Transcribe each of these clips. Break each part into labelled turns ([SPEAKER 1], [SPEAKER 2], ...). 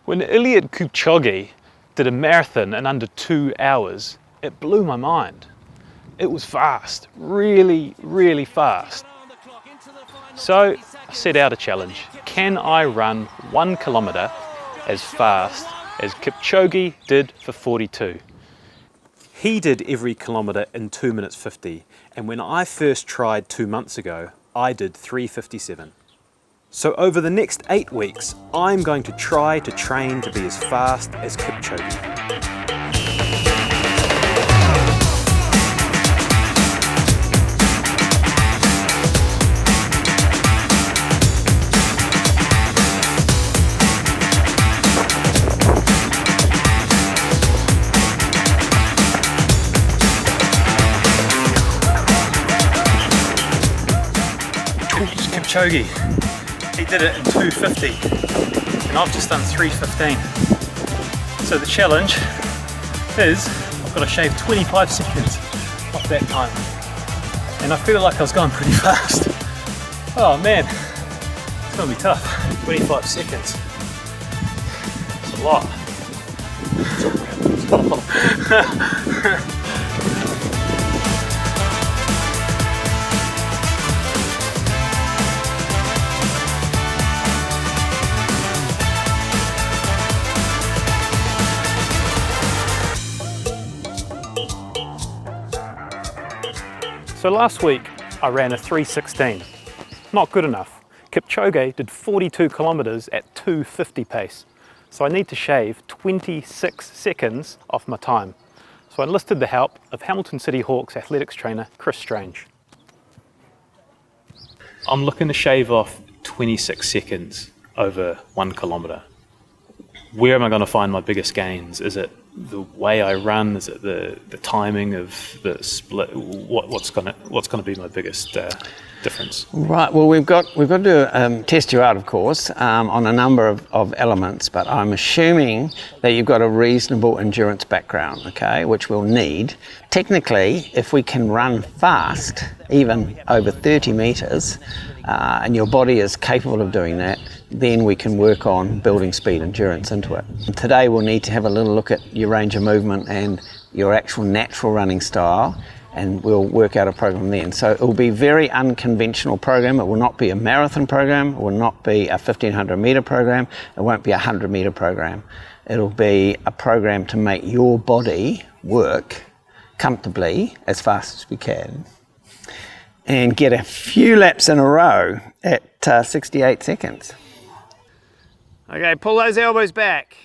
[SPEAKER 1] When Eliud Kipchoge did a marathon in under 2 hours, it blew my mind. It was fast, really, really fast. So I set out a challenge. Can I run 1 kilometre as fast as Kipchoge did for 42? He did every kilometre in 2 minutes 50, and when I first tried 2 months ago, I did 3:57. So over the next 8 weeks, I'm going to try to train to be as fast as Kipchoge. Kipchoge. He did it in 2:50 and I've just done 3:15. So the challenge is I've got to shave 25 seconds off that time. And I feel like I was going pretty fast. Oh man, it's going to be tough. 25 seconds. It's a lot. So last week I ran a 3:16, not good enough. Kipchoge did 42 kilometres at 2:50 pace, so I need to shave 26 seconds off my time. So I enlisted the help of Hamilton City Hawks athletics trainer Chris Strange. I'm looking to shave off 26 seconds over 1 kilometre. Where am I going to find my biggest gains? Is it the way I run? Is it the timing of the split? What's going to be my biggest difference?
[SPEAKER 2] Right. Well, we've got to test you out, of course, on a number of elements. But I'm assuming that you've got a reasonable endurance background, okay, which we'll need. Technically, if we can run fast, even over 30 metres, and your body is capable of doing that, then we can work on building speed endurance into it. Today we'll need to have a little look at your range of movement and your actual natural running style, and we'll work out a program then. So it will be a very unconventional program. It will not be a marathon program, it will not be a 1500 metre program, it won't be a 100 metre program. It'll be a program to make your body work comfortably as fast as we can and get a few laps in a row at 68 seconds. Okay, pull those elbows back.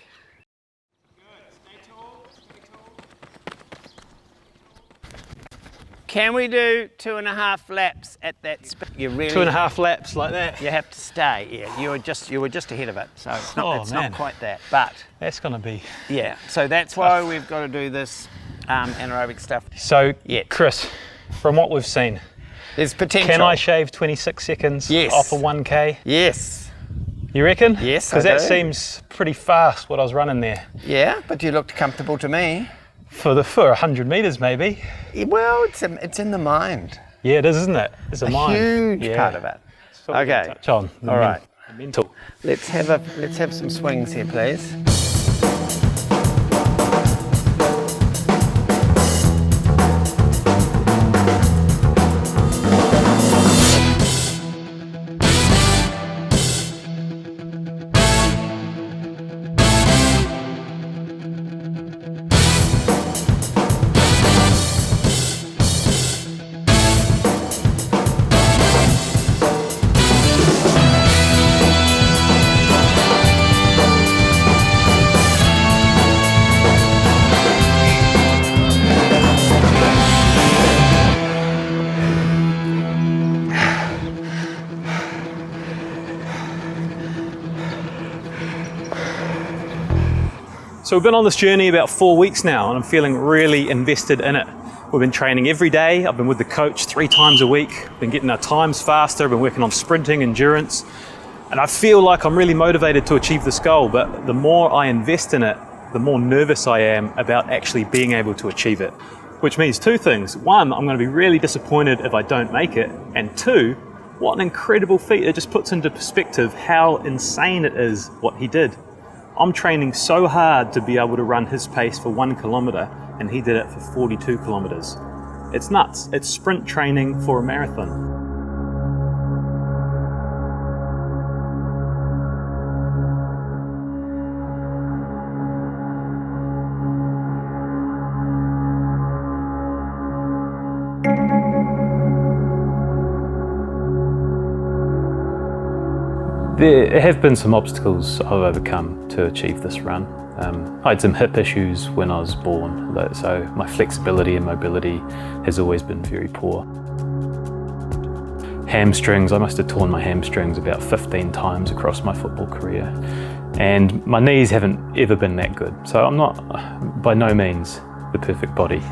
[SPEAKER 3] Good, stay tall, stay tall.
[SPEAKER 2] Can we do 2.5 laps at that speed? You really
[SPEAKER 1] 2.5 laps like that?
[SPEAKER 2] You have to stay, yeah. You were just ahead of it, so it's not,
[SPEAKER 1] man.
[SPEAKER 2] not quite that. But
[SPEAKER 1] That's going to be...
[SPEAKER 2] yeah, so that's why we've got to do this anaerobic stuff.
[SPEAKER 1] So,
[SPEAKER 2] Yeah.
[SPEAKER 1] Chris, from what we've seen,
[SPEAKER 2] There's potential.
[SPEAKER 1] can I shave 26 seconds
[SPEAKER 2] Yes.
[SPEAKER 1] off a 1K?
[SPEAKER 2] Yes.
[SPEAKER 1] You reckon?
[SPEAKER 2] Yes, I
[SPEAKER 1] Because that
[SPEAKER 2] do.
[SPEAKER 1] seems pretty fast what I was running there.
[SPEAKER 2] Yeah, but you looked comfortable to me.
[SPEAKER 1] For 100 metres maybe.
[SPEAKER 2] Well, it's in the mind.
[SPEAKER 1] Yeah, it is, isn't it? It's a mind.
[SPEAKER 2] Huge part of it.
[SPEAKER 1] That's what we're gonna
[SPEAKER 2] Okay.
[SPEAKER 1] touch on.
[SPEAKER 2] All right.
[SPEAKER 1] The mental.
[SPEAKER 2] Let's have some swings here, please.
[SPEAKER 1] So we've been on this journey about 4 weeks now and I'm feeling really invested in it. We've been training every day. I've been with the coach 3 times a week. Been getting our times faster. Been working on sprinting, endurance. And I feel like I'm really motivated to achieve this goal, but the more I invest in it, the more nervous I am about actually being able to achieve it. Which means 2 things. 1, I'm going to be really disappointed if I don't make it. And 2, what an incredible feat. It just puts into perspective how insane it is what he did. I'm training so hard to be able to run his pace for 1 kilometre, and he did it for 42 kilometres. It's nuts. It's sprint training for a marathon. There have been some obstacles I've overcome to achieve this run. I had some hip issues when I was born, so my flexibility and mobility has always been very poor. Hamstrings, I must have torn my hamstrings about 15 times across my football career. And my knees haven't ever been that good, so I'm not, by no means, the perfect body.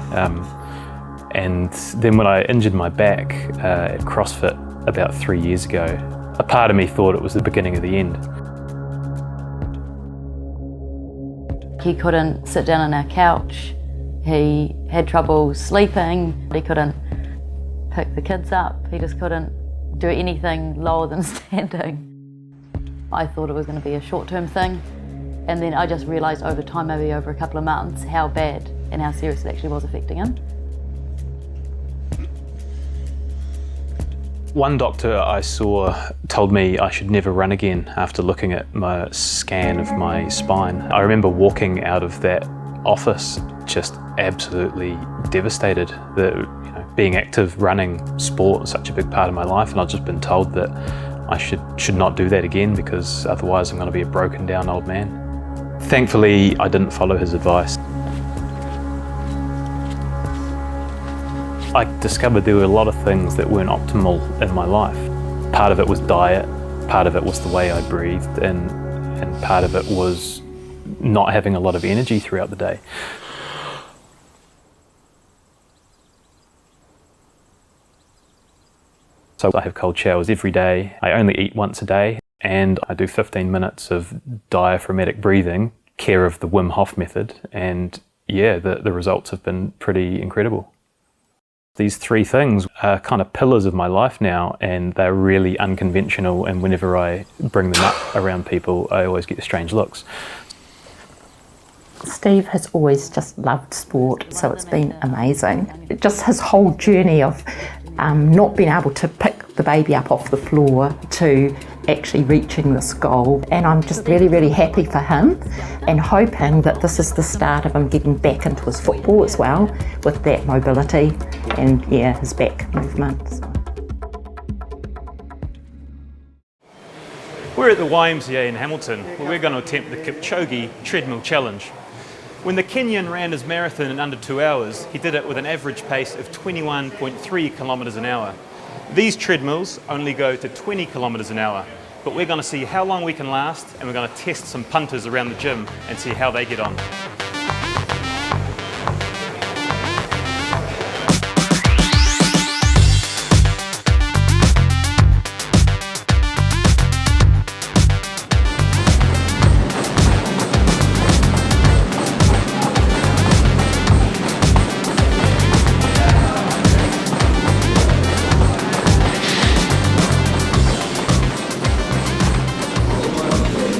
[SPEAKER 1] And then when I injured my back at CrossFit about 3 years ago, a part of me thought it was the beginning of the end.
[SPEAKER 4] He couldn't sit down on our couch, he had trouble sleeping, he couldn't pick the kids up, he just couldn't do anything lower than standing. I thought it was going to be a short-term thing, and then I just realised over time, maybe over a couple of months, how bad and how serious it actually was affecting him.
[SPEAKER 1] One doctor I saw told me I should never run again after looking at my scan of my spine. I remember walking out of that office just absolutely devastated. Being active, running, sport is such a big part of my life, and I've just been told that I should not do that again because otherwise I'm going to be a broken down old man. Thankfully, I didn't follow his advice. I discovered there were a lot of things that weren't optimal in my life. Part of it was diet, part of it was the way I breathed, and part of it was not having a lot of energy throughout the day. So I have cold showers every day. I only eat once a day, and I do 15 minutes of diaphragmatic breathing, care of the Wim Hof method, and yeah, the results have been pretty incredible. These three things are kind of pillars of my life now, and they're really unconventional, and whenever I bring them up around people, I always get strange looks.
[SPEAKER 5] Steve has always just loved sport, so it's been amazing. Just his whole journey of not being able to pick the baby up off the floor to actually reaching this goal, and I'm just really, really happy for him and hoping that this is the start of him getting back into his football as well with that mobility and his back movements.
[SPEAKER 1] We're at the YMCA in Hamilton, where we're going to attempt the Kipchoge Treadmill Challenge. When the Kenyan ran his marathon in under 2 hours, he did it with an average pace of 21.3 kilometres an hour. These treadmills only go to 20 kilometres an hour, but we're going to see how long we can last, and we're going to test some punters around the gym and see how they get on.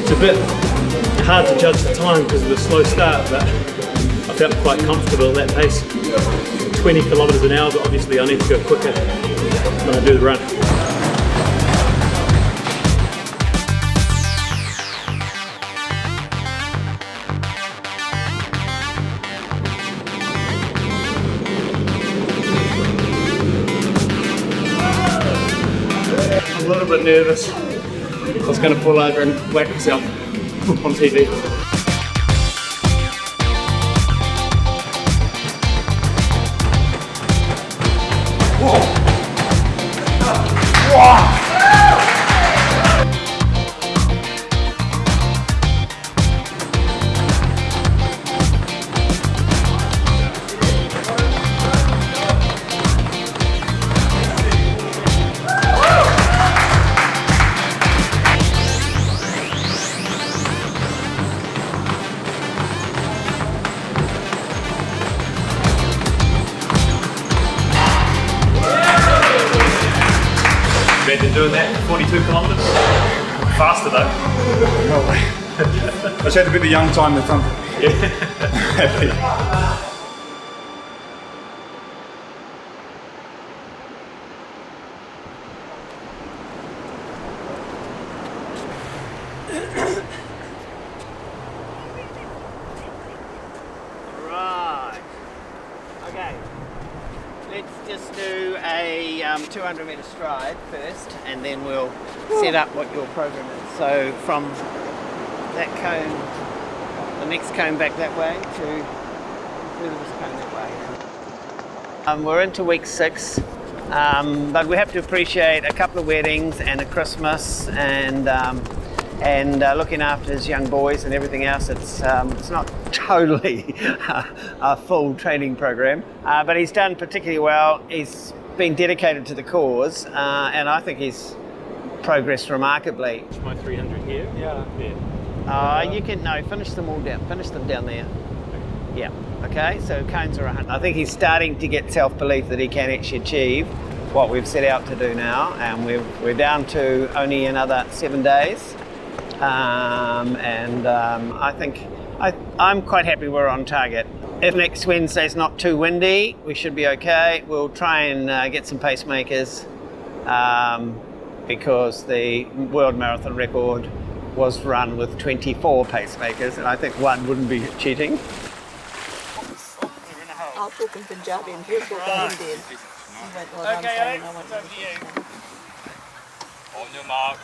[SPEAKER 1] It's a bit hard to judge the time because of the slow start, but I felt quite comfortable at that pace. 20 kilometres an hour, but obviously I need to go quicker when I do the run.
[SPEAKER 3] I'm a little bit nervous. I was going to fall over and whack myself on TV. Imagine doing that 42 kilometres? Faster though. Probably.
[SPEAKER 6] I just had a bit of young time in front. Happy.
[SPEAKER 2] Right. Okay. Let's just do a 200 metre stride first, and then we'll set up what your program is. So from that cone, the next cone back that way to this cone that way. We're into week 6, but we have to appreciate a couple of weddings and a Christmas and looking after his young boys and everything else. It's not totally a full training program, but he's done particularly well. He's been dedicated to the cause, and I think he's progressed remarkably.
[SPEAKER 1] My 300 here? Yeah.
[SPEAKER 2] You can finish them all down. Finish them down there. Yeah. Okay. So cones are 100. I think he's starting to get self-belief that he can actually achieve what we've set out to do now, and we're down to only another 7 days. I think I'm quite happy we're on target. If next Wednesday's not too windy, we should be okay. We'll try and get some pacemakers because the world marathon record was run with 24 pacemakers, and I think one wouldn't be cheating.
[SPEAKER 7] I'll talk in Punjabi and he'll talk in Indian.
[SPEAKER 2] Okay, Alex, over to you.
[SPEAKER 1] On your mark.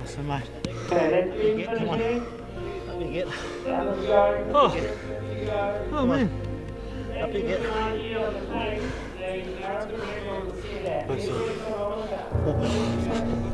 [SPEAKER 2] So mate. Come on. Let me get.
[SPEAKER 1] Oh man.
[SPEAKER 2] Up you get.
[SPEAKER 8] I see.